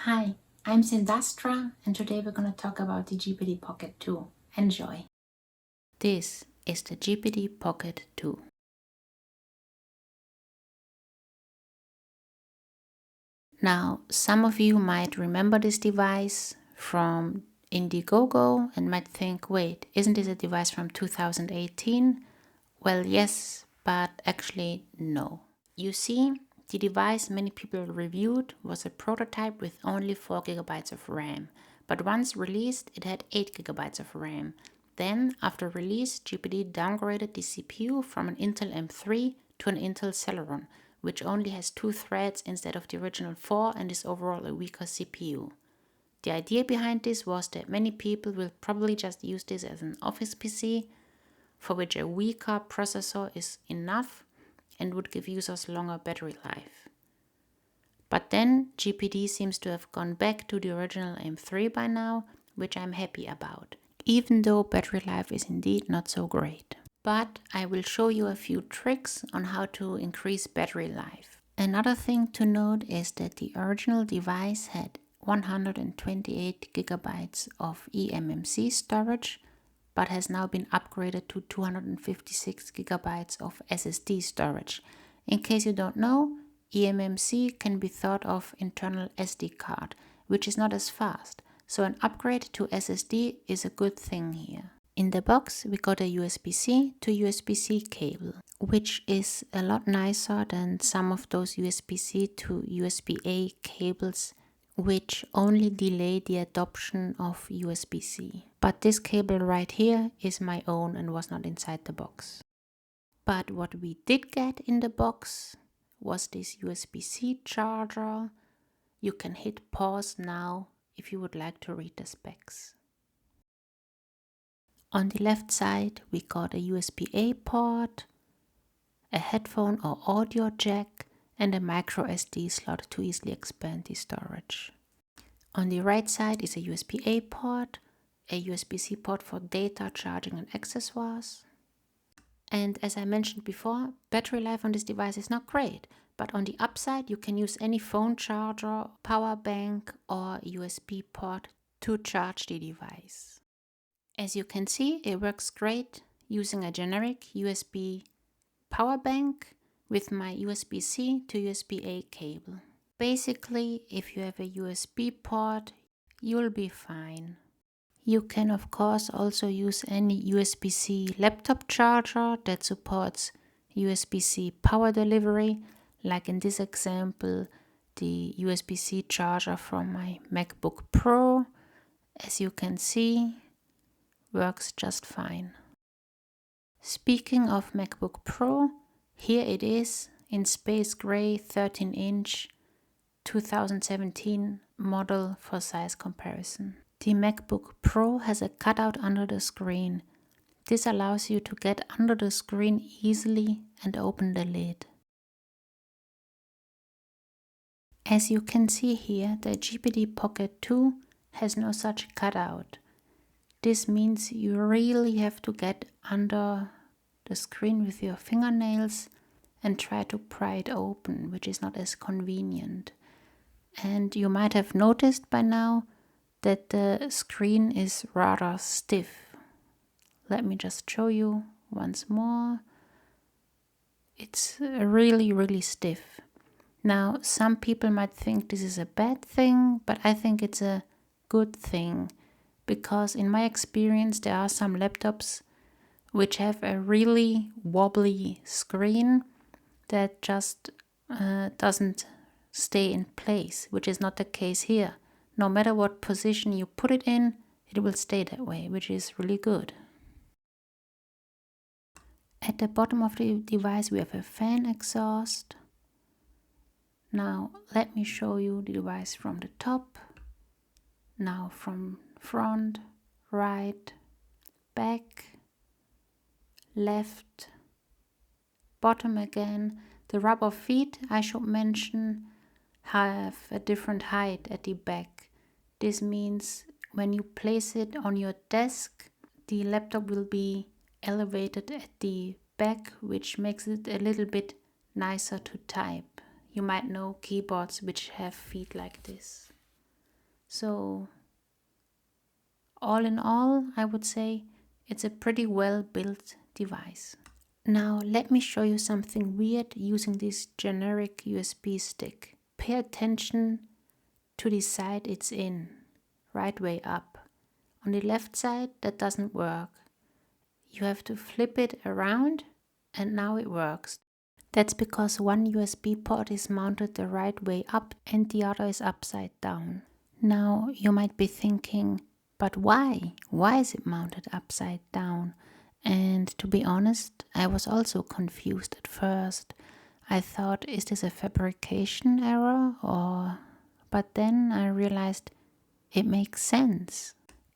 Hi, I'm Sindastra and today we're going to talk about the GPT Pocket 2. Enjoy! This is the GPT Pocket 2. Now, some of you might remember this device from Indiegogo and might think, wait, isn't this a device from 2018? Well, yes, but actually no. You see, the device many people reviewed was a prototype with only 4 gigabytes of RAM, but once released it had 8 gigabytes of RAM. Then, after release, GPT downgraded the CPU from an Intel M3 to an Intel Celeron, which only has 2 threads instead of the original 4 and is overall a weaker CPU. The idea behind this was that many people will probably just use this as an office PC, for which a weaker processor is enough and would give users longer battery life. But then GPT seems to have gone back to the original M3 by now, which I'm happy about, even though battery life is indeed not so great. But I will show you a few tricks on how to increase battery life. Another thing to note is that the original device had 128 gigabytes of eMMC storage, but has now been upgraded to 256 gigabytes of SSD storage. In case you don't know, eMMC can be thought of internal SD card, which is not as fast, so an upgrade to SSD is a good thing here. In the box we got a USB-C to USB-C cable, which is a lot nicer than some of those USB-C to USB-A cables which only delay the adoption of USB-C. But this cable right here is my own and was not inside the box. But what we did get in the box was this USB-C charger. You can hit pause now if you would like to read the specs. On the left side we got a USB-A port, a headphone or audio jack, and a micro SD slot to easily expand the storage. On the right side is a USB-A port, a USB-C port for data, charging and accessories. And as I mentioned before, battery life on this device is not great, but on the upside you can use any phone charger, power bank or USB port to charge the device. As you can see, it works great using a generic USB power bank with my USB-C to USB-A cable. Basically, if you have a USB port, you'll be fine. You can of course also use any USB-C laptop charger that supports USB-C power delivery, like in this example, the USB-C charger from my MacBook Pro. As you can see, works just fine. Speaking of MacBook Pro, here it is in space gray 13-inch 2017 model for size comparison. The MacBook Pro has a cutout under the screen. This allows you to get under the screen easily and open the lid. As you can see here, the GPT Pocket 2 has no such cutout. This means you really have to get under the screen with your fingernails and try to pry it open, which is not as convenient. And you might have noticed by now that the screen is rather stiff. Let me just show you once more. It's really stiff. Now, some people might think this is a bad thing, but I think it's a good thing, because in my experience there are some laptops which have a really wobbly screen that just doesn't stay in place, which is not the case here. No matter what position you put it in, it will stay that way, which is really good. At the bottom of the device we have a fan exhaust. Now let me show you the device from the top. Now from front, right, back, left, bottom again. The rubber feet, I should mention, have a different height at the back. This means when you place it on your desk, the laptop will be elevated at the back, which makes it a little bit nicer to type. You might know keyboards which have feet like this. So all in all, I would say it's a pretty well built device. Now let me show you something weird using this generic USB stick. Pay attention to the side it's in, right way up. On the left side that doesn't work. You have to flip it around and now it works. That's because one USB port is mounted the right way up and the other is upside down. Now you might be thinking, but why? Why is it mounted upside down? And to be honest, I was also confused at first. I thought, is this a fabrication error or... But then I realized it makes sense.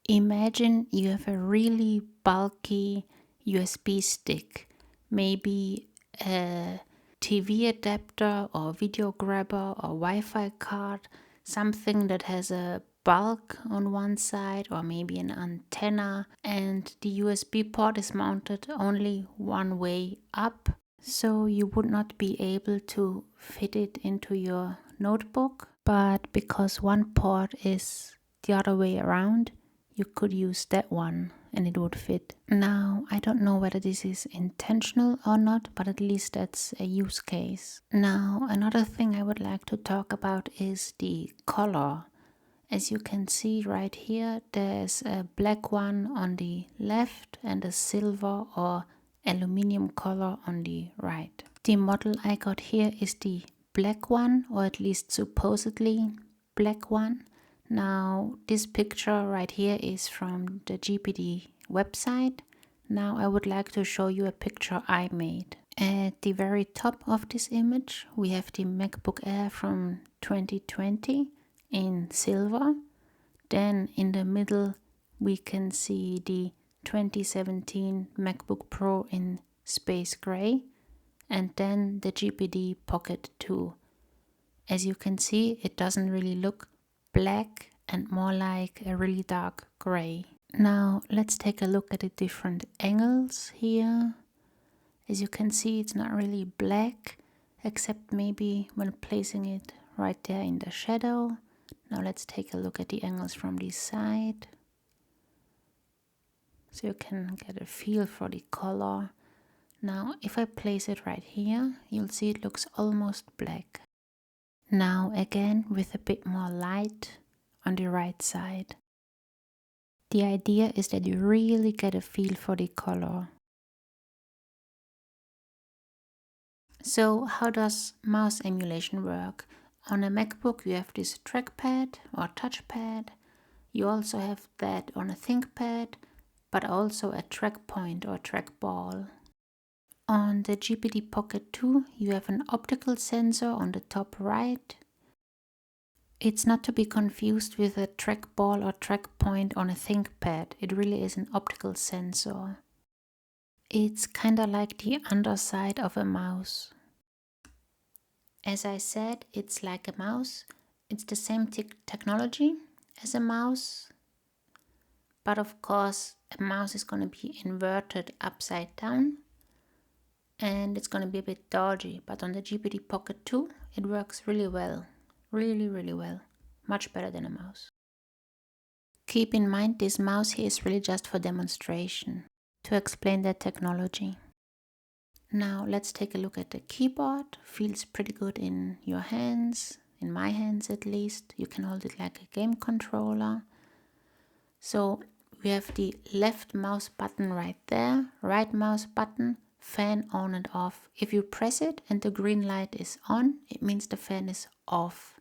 Imagine you have a really bulky USB stick, maybe a TV adapter or video grabber or Wi-Fi card, something that has a bulk on one side or maybe an antenna, and the USB port is mounted only one way up, so you would not be able to fit it into your notebook. But because one port is the other way around, you could use that one and it would fit. Now, I don't know whether this is intentional or not, but at least that's a use case. Now, another thing I would like to talk about is the color. As you can see right here, there's a black one on the left and a silver or aluminium color on the right. The model I got here is the black one, or at least supposedly black one. Now this picture right here is from the GPD website. Now I would like to show you a picture I made. At the very top of this image we have the MacBook Air from 2020 in silver. Then in the middle we can see the 2017 MacBook Pro in space gray, and then the GPD Pocket 2. As you can see, it doesn't really look black and more like a really dark gray. Now let's take a look at the different angles here. As you can see, it's not really black, except maybe when placing it right there in the shadow. Now let's take a look at the angles from this side, so you can get a feel for the color. Now if I place it right here, you'll see it looks almost black. Now again with a bit more light on the right side. The idea is that you really get a feel for the color. So how does mouse emulation work? On a MacBook you have this trackpad or touchpad. You also have that on a ThinkPad, but also a trackpoint or trackball. On the GPD Pocket 2 you have an optical sensor on the top right. It's not to be confused with a trackball or trackpoint on a ThinkPad. It really is an optical sensor. It's kinda like the underside of a mouse. As I said, it's like a mouse. It's the same technology as a mouse, but of course a mouse is going to be inverted upside down and it's going to be a bit dodgy. But on the GPD Pocket 2 it works really well, really well, much better than a mouse. Keep in mind this mouse here is really just for demonstration, to explain that technology. Now let's take a look at the keyboard. Feels pretty good in your hands, in my hands at least. You can hold it like a game controller. So we have the left mouse button right there, right mouse button, fan on and off. If you press it and the green light is on, it means the fan is off.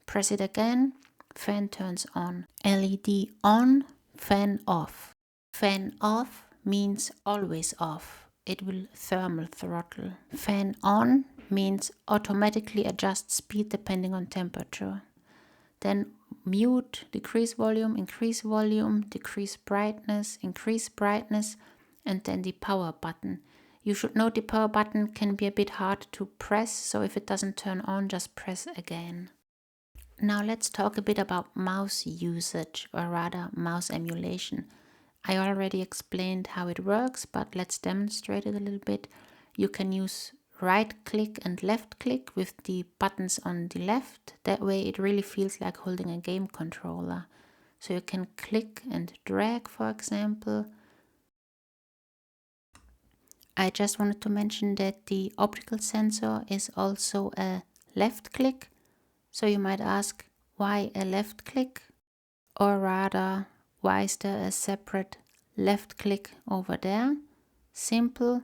Press it again, fan turns on. LED on, fan off. Fan off means always off. It will thermal throttle. Fan on means automatically adjust speed depending on temperature. Then mute, decrease volume, increase volume, decrease brightness, increase brightness, and then the power button. You should know the power button can be a bit hard to press, so if it doesn't turn on, just press again. Now let's talk a bit about mouse usage, or rather mouse emulation. I already explained how it works, but let's demonstrate it a little bit. You can use right click and left click with the buttons on the left. That way it really feels like holding a game controller. So you can click and drag, for example. I just wanted to mention that the optical sensor is also a left click. So you might ask, why a left click? Or rather, why is there a separate left click over there? Simple.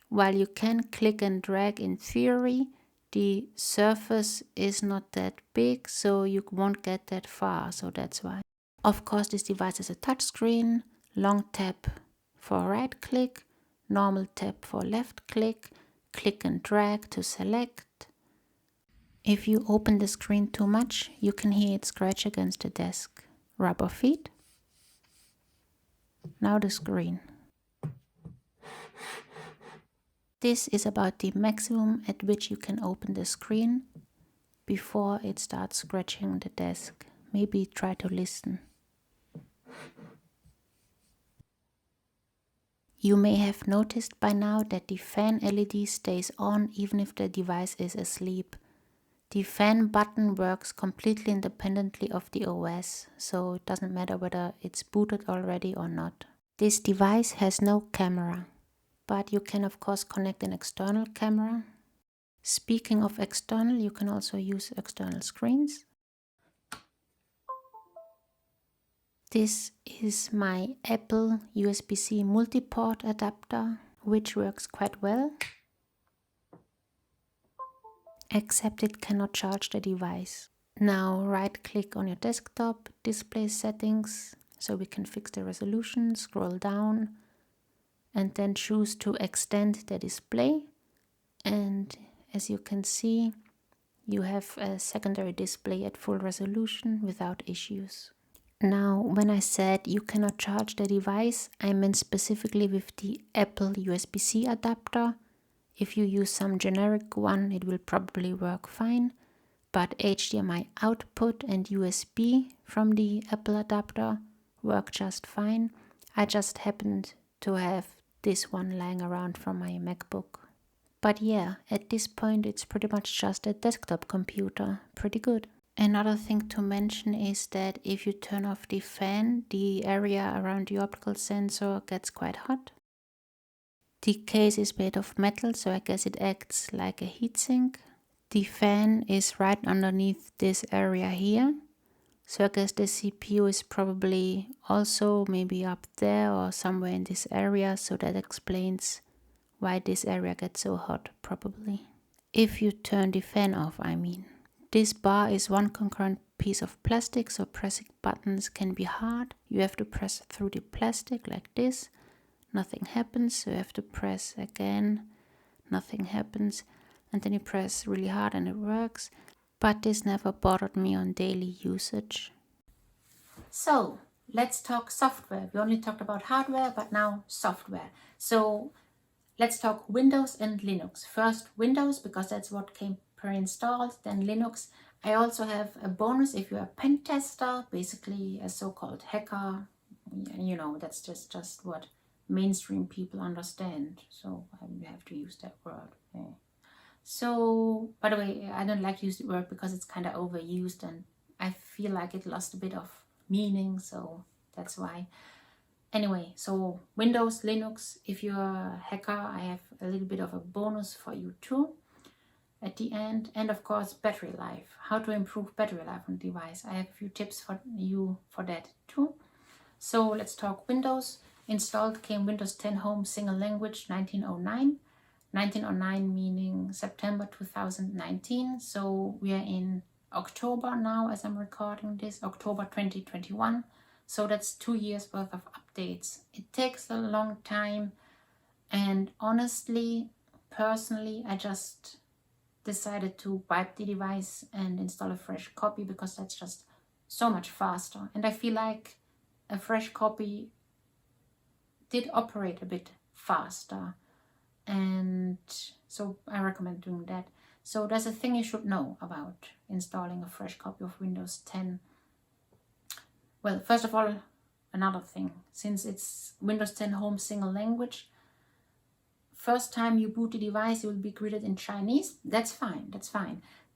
While you can click and drag in theory, the surface is not that big, so you won't get that far, so that's why. Of course, this device is a touchscreen, long tap for right click, normal tap for left click, click and drag to select. If you open the screen too much, you can hear it scratch against the desk. Rubber feet. Now the screen. This is about the maximum at which you can open the screen before it starts scratching the desk. Maybe try to listen. You may have noticed by now that the fan LED stays on even if the device is asleep. The fan button works completely independently of the OS, so it doesn't matter whether it's booted already or not. This device has no camera, but you can of course connect an external camera. Speaking of external, you can also use external screens. This is my Apple USB-C multi-port adapter, which works quite well, except it cannot charge the device. Now right click on your desktop, display settings, so we can fix the resolution, scroll down, and then choose to extend the display. And as you can see, you have a secondary display at full resolution without issues. Now, when I said you cannot charge the device, I meant specifically with the Apple USB-C adapter. If you use some generic one, it will probably work fine, but HDMI output and USB from the Apple adapter work just fine. I just happened to have this one lying around from my MacBook. But yeah, at this point it's pretty much just a desktop computer. Pretty good. Another thing to mention is that if you turn off the fan, the area around the optical sensor gets quite hot. The case is made of metal, so I guess it acts like a heatsink. The fan is right underneath this area here. So I guess the CPU is probably also maybe up there or somewhere in this area, so that explains why this area gets so hot, probably. If you turn the fan off, I mean. This bar is one concurrent piece of plastic, so pressing buttons can be hard. You have to press through the plastic like this. Nothing happens, so you have to press again. Nothing happens. And then you press really hard and it works. But this never bothered me on daily usage. So, let's talk software. We only talked about hardware, but now software. So, let's talk Windows and Linux. First Windows, because that's what came pre-installed, then Linux. I also have a bonus if you're a pen tester, basically a so-called hacker. You know, that's just what mainstream people understand. So I have to use that word. Yeah. So, by the way, I don't like to use the word because it's kind of overused and I feel like it lost a bit of meaning, so that's why. Anyway, so Windows, Linux, if you're a hacker, I have a little bit of a bonus for you too at the end. And of course, battery life. How to improve battery life on the device. I have a few tips for you for that too. So let's talk Windows. Installed came Windows 10 Home Single Language 1909. 1909 meaning September 2019. So we are in October now as I'm recording this, October 2021. So that's 2 years worth of updates. It takes a long time, and honestly, personally, I just decided to wipe the device and install a fresh copy because that's just so much faster. And I feel like a fresh copy did operate a bit faster, and so I recommend doing that. So there's a thing you should know about installing a fresh copy of Windows 10. Well, first of all, another thing, since it's Windows 10 Home Single Language, first time you boot the device, you will be greeted in Chinese. That's fine,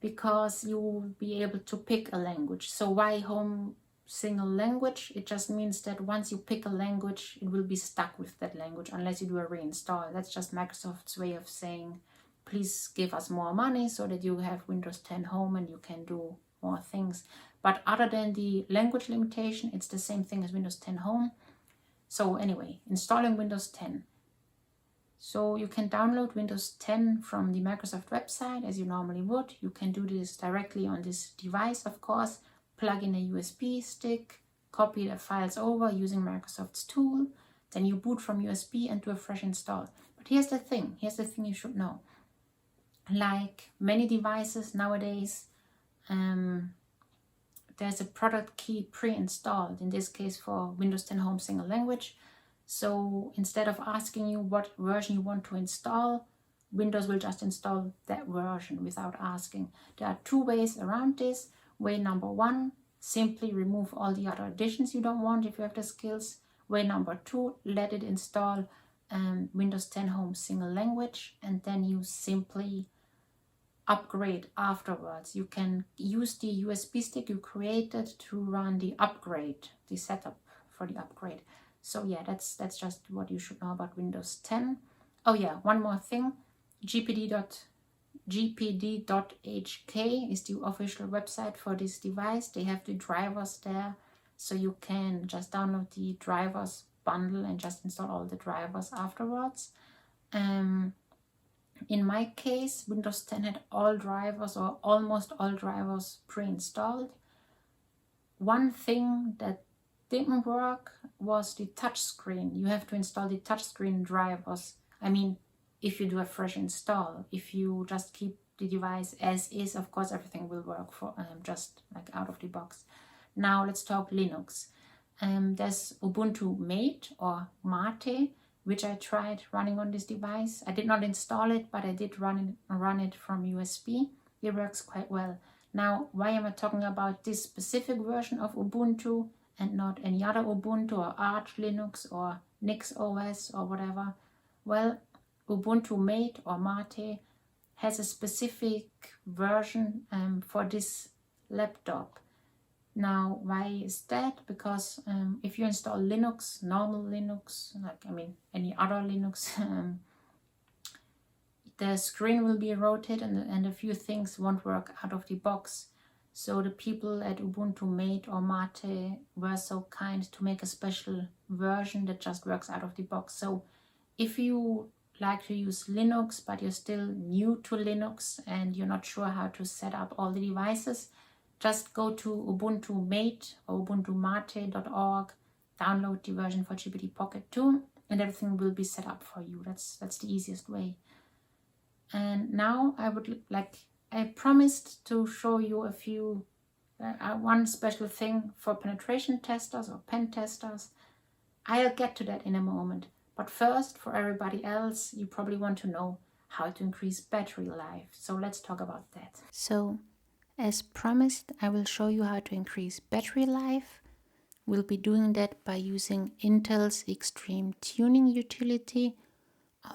because you will be able to pick a language. So why home single language? It just means that once you pick a language, it will be stuck with that language unless you do a reinstall. That's just Microsoft's way of saying, please give us more money so that you have Windows 10 Home and you can do more things. But other than the language limitation, it's the same thing as Windows 10 Home. So anyway, installing Windows 10. So you can download Windows 10 from the Microsoft website as you normally would. You can do this directly on this device, of course. Plug in a USB stick, copy the files over using Microsoft's tool. Then you boot from USB and do a fresh install. But here's the thing you should know. Like many devices nowadays, there's a product key pre-installed, in this case for Windows 10 Home Single Language. So instead of asking you what version you want to install, Windows will just install that version without asking. There are two ways around this. Way number one, simply remove all the other additions you don't want if you have the skills. Way number two, let it install Windows 10 Home Single Language, and then you simply upgrade afterwards. You can use the USB stick you created to run the upgrade, the setup for the upgrade. So yeah, that's just what you should know about Windows 10. Oh yeah, one more thing. GPD.hk is the official website for this device. They have the drivers there, so you can just download the drivers bundle and just install all the drivers afterwards. In my case, Windows 10 had all drivers or almost all drivers pre-installed. One thing that didn't work was the touchscreen. You have to install the touchscreen drivers. I mean, if you do a fresh install. If you just keep the device as is, of course everything will work for just like out of the box. Now let's talk Linux. There's Ubuntu Mate or Mate, which I tried running on this device. I did not install it, but I did run it from USB. It works quite well. Now, why am I talking about this specific version of Ubuntu and not any other Ubuntu or Arch Linux or NixOS or whatever? Well, Ubuntu Mate or Mate has a specific version for this laptop. Now, why is that? Because if you install Linux, normal Linux, any other Linux, the screen will be rotated and a few things won't work out of the box. So the people at Ubuntu Mate or Mate were so kind to make a special version that just works out of the box. So if you like to use Linux, but you're still new to Linux and you're not sure how to set up all the devices, just go to Ubuntu Mate or ubuntumate.org, download the version for GPT Pocket 2, and everything will be set up for you. That's the easiest way. And now I promised to show you a few, one special thing for penetration testers or pen testers. I'll get to that in a moment. But first, for everybody else, you probably want to know how to increase battery life. So let's talk about that. So, as promised, I will show you how to increase battery life. We'll be doing that by using Intel's Extreme Tuning Utility,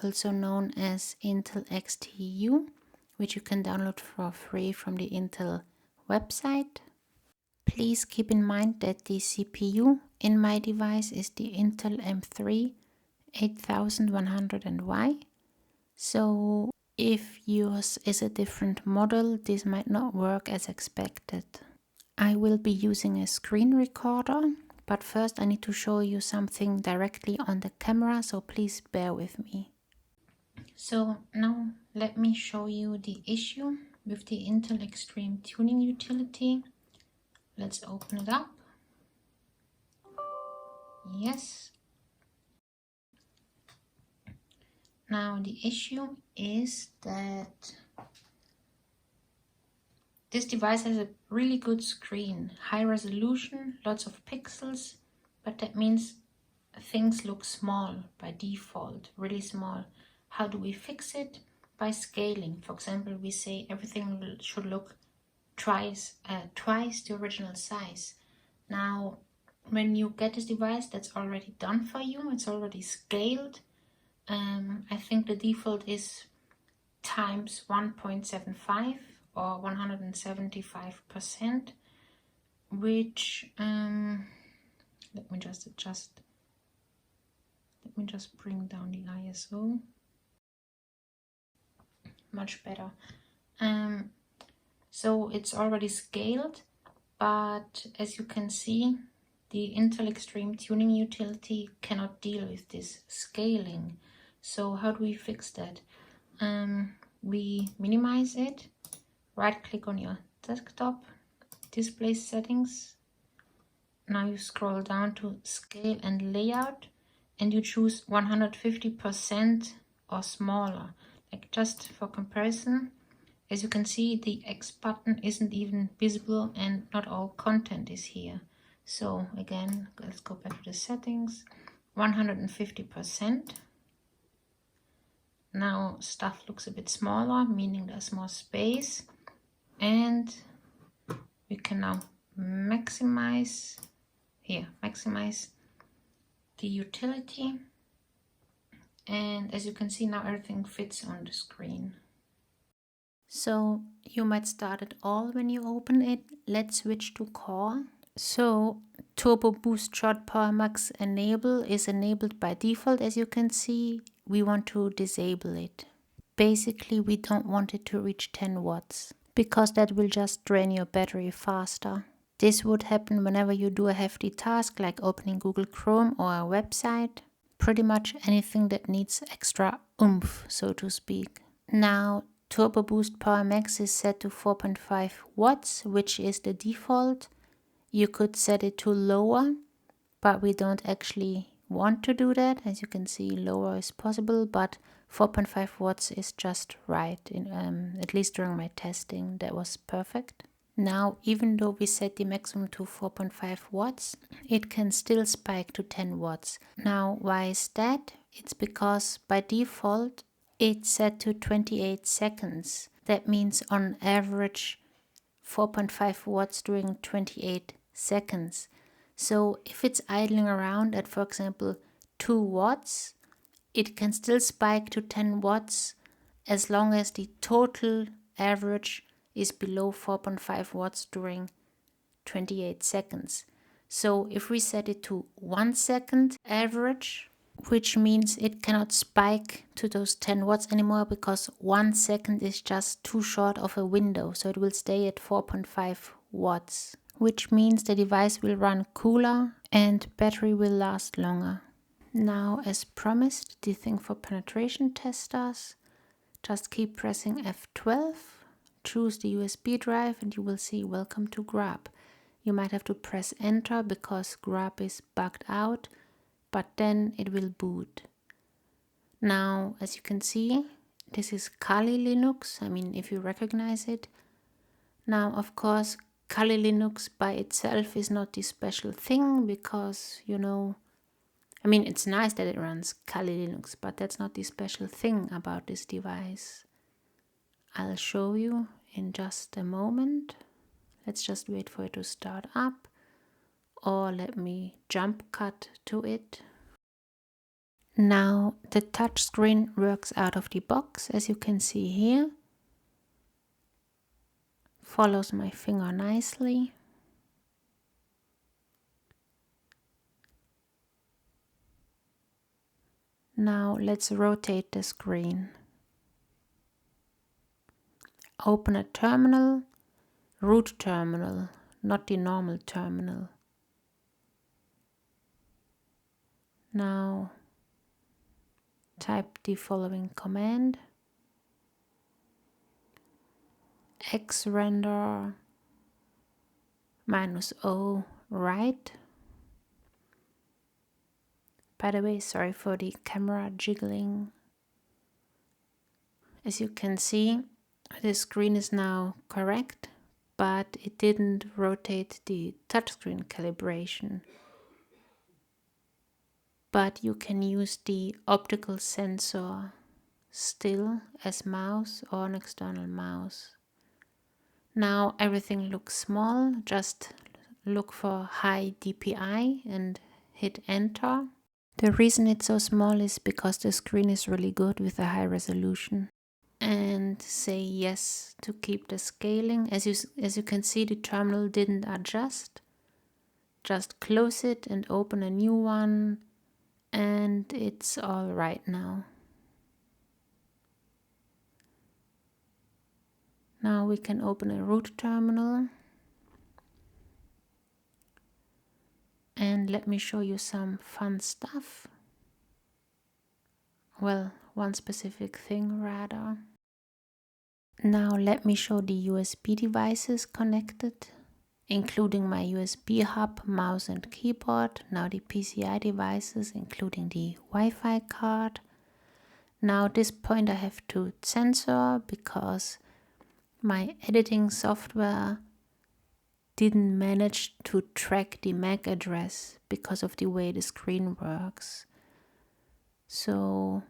also known as Intel XTU, which you can download for free from the Intel website. Please keep in mind that the CPU in my device is the Intel M3 8100Y. So if yours is a different model, this might not work as expected. I will be using a screen recorder, but first I need to show you something directly on the camera, so please bear with me. So now let me show you the issue with the Intel Extreme Tuning Utility. Let's open it up. Yes. Now the issue is that this device has a really good screen, high resolution, lots of pixels, but that means things look small by default, really small. How do we fix it? By scaling. For example, we say everything should look twice the original size. Now, when you get this device, that's already done for you. It's already scaled. I think the default is times 1.75 or 175%, which let me just adjust. Let me just bring down the ISO. Much better. So it's already scaled, but as you can see, the Intel Extreme Tuning utility cannot deal with this scaling. So how do we fix that? We minimize it, right click on your desktop, display settings. Now you scroll down to scale and layout and you choose 150% or smaller, like just for comparison. As you can see, the X button isn't even visible and not all content is here. So again, let's go back to the settings, 150%. Now stuff looks a bit smaller, meaning there's more space. And we can now maximize the utility. And as you can see, now everything fits on the screen. So you might start it all when you open it. Let's switch to core. So Turbo Boost Short Power Max Enable is enabled by default. As you can see, we want to disable it. Basically, we don't want it to reach 10 watts because that will just drain your battery faster. This would happen whenever you do a hefty task like opening Google Chrome or a website. Pretty much anything that needs extra oomph, so to speak. Now, Turbo Boost Power Max is set to 4.5 watts, which is the default. You could set it to lower, but we don't actually want to do that. As you can see, lower is possible, but 4.5 watts is just right. At least during my testing, that was perfect. Now, even though we set the maximum to 4.5 watts, it can still spike to 10 watts. Now, why is that? It's because by default, it's set to 28 seconds. That means on average 4.5 watts during 28 seconds. So if it's idling around at, for example, 2 watts, it can still spike to 10 watts as long as the total average is below 4.5 watts during 28 seconds. So if we set it to 1 second average, which means it cannot spike to those 10 watts anymore because 1 second is just too short of a window. So it will stay at 4.5 watts, which means the device will run cooler and battery will last longer. Now, as promised, the thing for penetration testers, just keep pressing F12, choose the USB drive and you will see welcome to Grub. You might have to press enter because Grub is bugged out, but then it will boot. Now, as you can see, this is Kali Linux. I mean, if you recognize it. Now, of course, Kali Linux by itself is not the special thing because, I mean, it's nice that it runs Kali Linux, but that's not the special thing about this device. I'll show you in just a moment. Let's just wait for it to start up, or let me jump cut to it. Now the touchscreen works out of the box, as you can see here. Follows my finger nicely. Now let's rotate the screen. Open a terminal, root terminal, not the normal terminal. Now type the following command: xrender -o right. By the way, sorry for the camera jiggling. As you can see, the screen is now correct, but it didn't rotate the touchscreen calibration. But you can use the optical sensor still as mouse or an external mouse. Now everything looks small, just look for high DPI and hit enter. The reason it's so small is because the screen is really good with a high resolution. And say yes to keep the scaling. As you can see, the terminal didn't adjust. Just close it and open a new one, and it's all right now. Now we can open a root terminal. And let me show you some fun stuff. Well, one specific thing rather. Now let me show the USB devices connected, including my USB hub, mouse and keyboard. Now the PCI devices, including the Wi-Fi card. Now at this point I have to censor because my editing software didn't manage to track the MAC address because of the way the screen works. So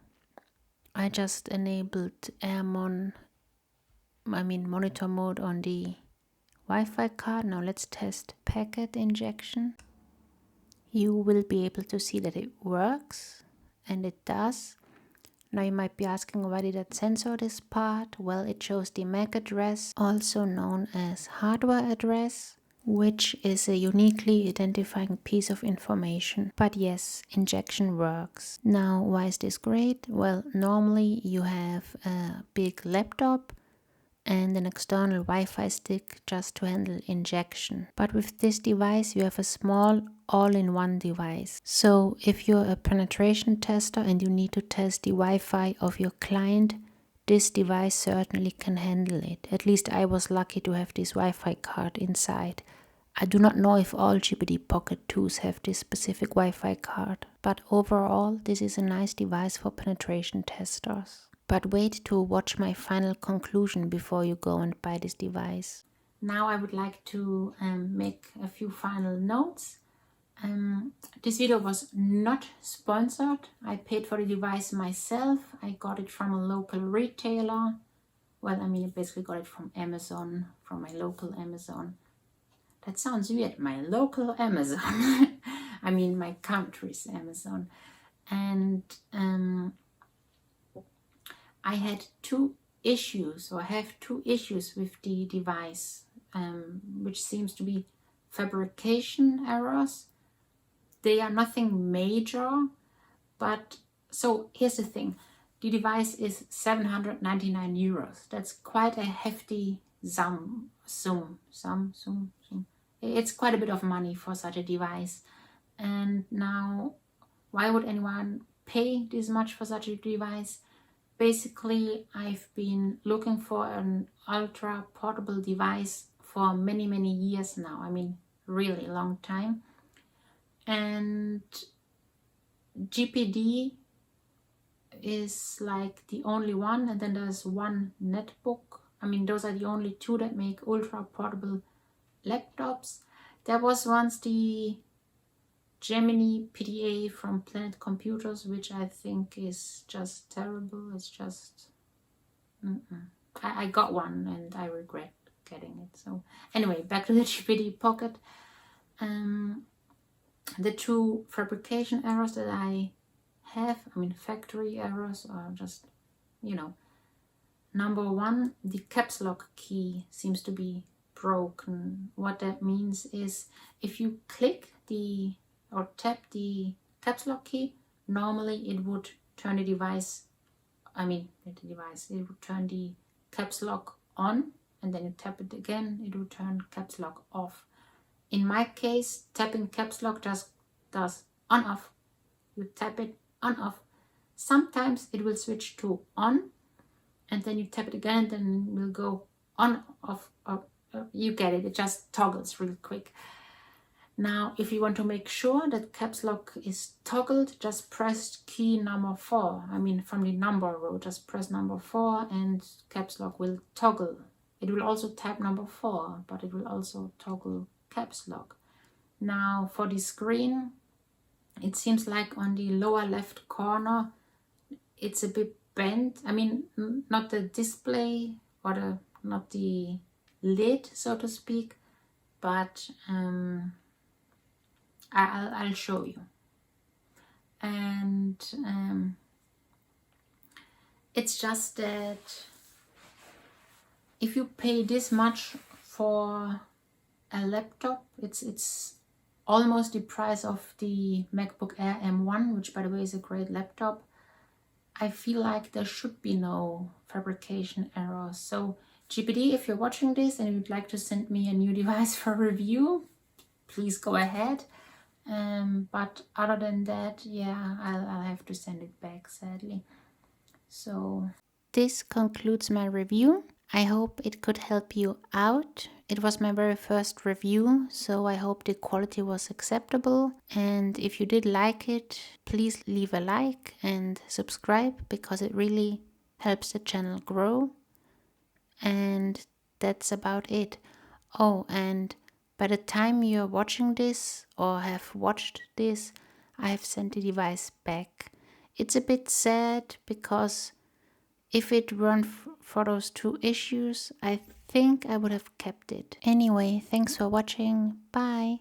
I just enabled monitor mode on the Wi-Fi card. Now let's test packet injection. You will be able to see that it works, and it does. Now you might be asking, why did it censor this part? Well, it shows the MAC address, also known as hardware address, which is a uniquely identifying piece of information. But yes, injection works. Now, why is this great? Well, normally you have a big laptop and an external Wi-Fi stick just to handle injection. But with this device you have a small all-in-one device. So if you're a penetration tester and you need to test the Wi-Fi of your client, this device certainly can handle it. At least I was lucky to have this Wi-Fi card inside. I do not know if all GPD Pocket 2s have this specific Wi-Fi card, but overall this is a nice device for penetration testers. But wait to watch my final conclusion before you go and buy this device. Now I would like to make a few final notes. This video was not sponsored. I paid for the device myself. I got it from a local retailer. Well, I basically got it from Amazon, from my local Amazon. That sounds weird, my local Amazon. My country's Amazon. And I had two issues, or I have two issues with the device, which seems to be fabrication errors. They are nothing major, but so here's the thing. The device is 799 euros. That's quite a hefty sum. It's quite a bit of money for such a device. And now, why would anyone pay this much for such a device? Basically, I've been looking for an ultra portable device for many years now. Really long time. And GPD is like the only one, and then there's one netbook. Those are the only two that make ultra portable laptops. There was once the Gemini PDA from Planet Computers, which I think is just terrible. It's just I got one and I regret getting it. So anyway, back to the GPD Pocket. The two fabrication errors that I have, factory errors, or just, number one, the caps lock key seems to be broken. What that means is if you click or tap the caps lock key, normally it would turn the device, it would turn the caps lock on, and then you tap it again, it would turn caps lock off. In my case, tapping caps lock just does on off. You tap it on off. Sometimes it will switch to on, and then you tap it again, and then it will go on off. You get it. It just toggles really quick. Now, if you want to make sure that caps lock is toggled, just press key number 4. From the number row, just press number 4 and caps lock will toggle. It will also tap number 4, but it will also toggle caps lock. Now, for the screen, it seems like on the lower left corner, it's a bit bent. Not the display or not the lid, so to speak, but I'll show you. And it's just that if you pay this much for a laptop, it's almost the price of the MacBook Air M1, which by the way is a great laptop. I feel like there should be no fabrication errors. So GPD, if you're watching this and you'd like to send me a new device for review, please go ahead. But other than that, yeah, I'll have to send it back, sadly. So this concludes my review. I hope it could help you out. It was my very first review, so I hope the quality was acceptable. And if you did like it, please leave a like and subscribe, because it really helps the channel grow. And that's about it. Oh, and by the time you're watching this or have watched this, I have sent the device back. It's a bit sad because if it weren't for those two issues, I think I would have kept it. Anyway, thanks for watching. Bye.